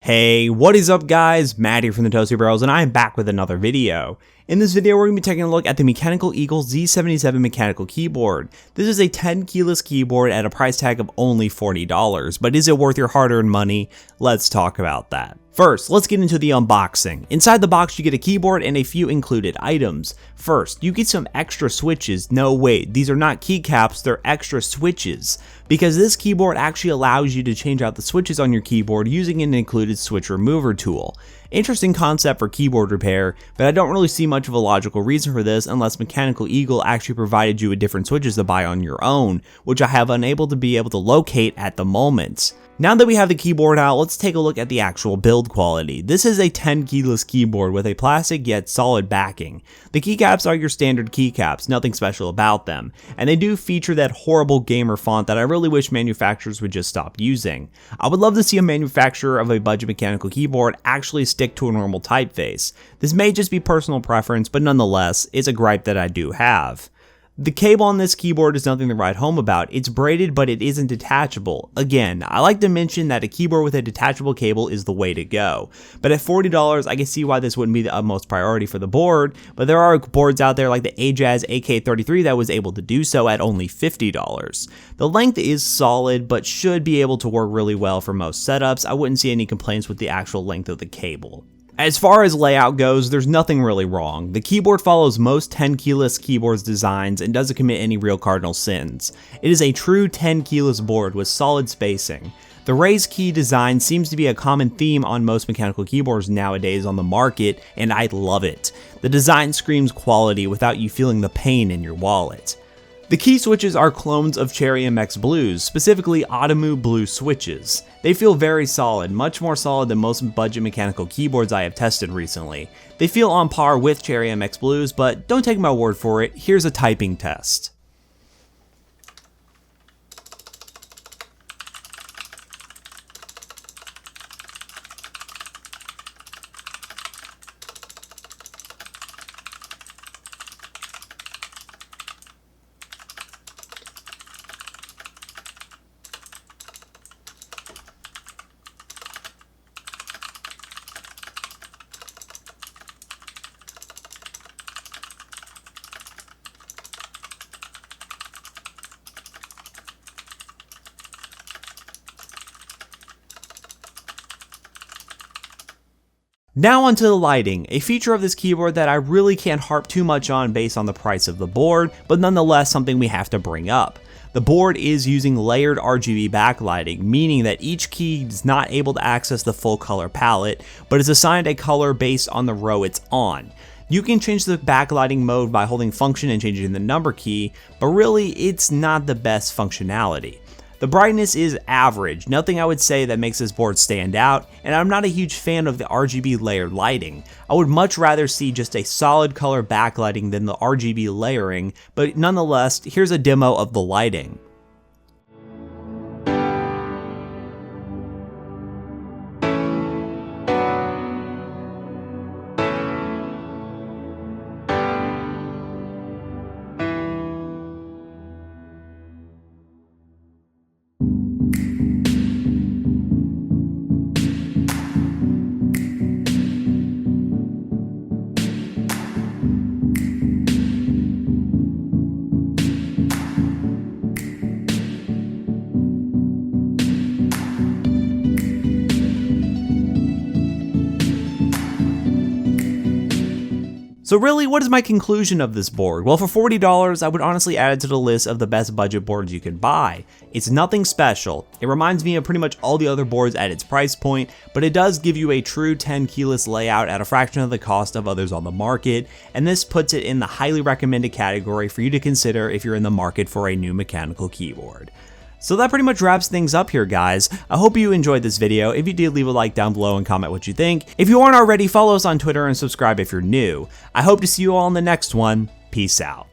Hey, what is up guys? Matt here from the Toasty Barrels, and I am back with another video. In this video, we're going to be taking a look at the Mechanical Eagle Z-77 mechanical keyboard. This is a 10 keyless keyboard at a price tag of only $40, but is it worth your hard-earned money? Let's talk about that. First, let's get into the unboxing. Inside the box, you get a keyboard and a few included items. First, you get some extra switches. No, wait, these are not keycaps, they're extra switches. Because this keyboard actually allows you to change out the switches on your keyboard using an included switch remover tool. Interesting concept for keyboard repair, but I don't really see much of a logical reason for this unless Mechanical Eagle actually provided you with different switches to buy on your own, which I have unable to locate at the moment. Now that we have the keyboard out, let's take a look at the actual build quality. This is a 10 keyless keyboard with a plastic yet solid backing. The keycaps are your standard keycaps, nothing special about them, and they do feature that horrible gamer font that I really wish manufacturers would just stop using. I would love to see a manufacturer of a budget mechanical keyboard actually stick to a normal typeface. This may just be personal preference, but nonetheless, it's a gripe that I do have. The cable on this keyboard is nothing to write home about. It's braided, but it isn't detachable. Again, I like to mention that a keyboard with a detachable cable is the way to go. But at $40, I can see why this wouldn't be the utmost priority for the board, but there are boards out there like the Ajaz AK33 that was able to do so at only $50. The length is solid, but should be able to work really well for most setups. I wouldn't see any complaints with the actual length of the cable. As far as layout goes, there's nothing really wrong. The keyboard follows most 10 keyless keyboards designs and doesn't commit any real cardinal sins. It is a true 10 keyless board with solid spacing. The raised key design seems to be a common theme on most mechanical keyboards nowadays on the market, and I love it. The design screams quality without you feeling the pain in your wallet. The key switches are clones of Cherry MX Blues, specifically Automu Blue switches. They feel very solid, much more solid than most budget mechanical keyboards I have tested recently. They feel on par with Cherry MX Blues, but don't take my word for it, here's a typing test. Now onto the lighting, a feature of this keyboard that I really can't harp too much on based on the price of the board, but nonetheless something we have to bring up. The board is using layered RGB backlighting, meaning that each key is not able to access the full color palette, but is assigned a color based on the row it's on. You can change the backlighting mode by holding function and changing the number key, but really it's not the best functionality. The brightness is average, nothing I would say that makes this board stand out, and I'm not a huge fan of the RGB layered lighting. I would much rather see just a solid color backlighting than the RGB layering, but nonetheless, here's a demo of the lighting. So really, what is my conclusion of this board? Well, for $40, I would honestly add it to the list of the best budget boards you could buy. It's nothing special. It reminds me of pretty much all the other boards at its price point, but it does give you a true 10 keyless layout at a fraction of the cost of others on the market, and this puts it in the highly recommended category for you to consider if you're in the market for a new mechanical keyboard. So that pretty much wraps things up here, guys. I hope you enjoyed this video. If you did, leave a like down below and comment what you think. If you aren't already, follow us on Twitter and subscribe if you're new. I hope to see you all in the next one. Peace out.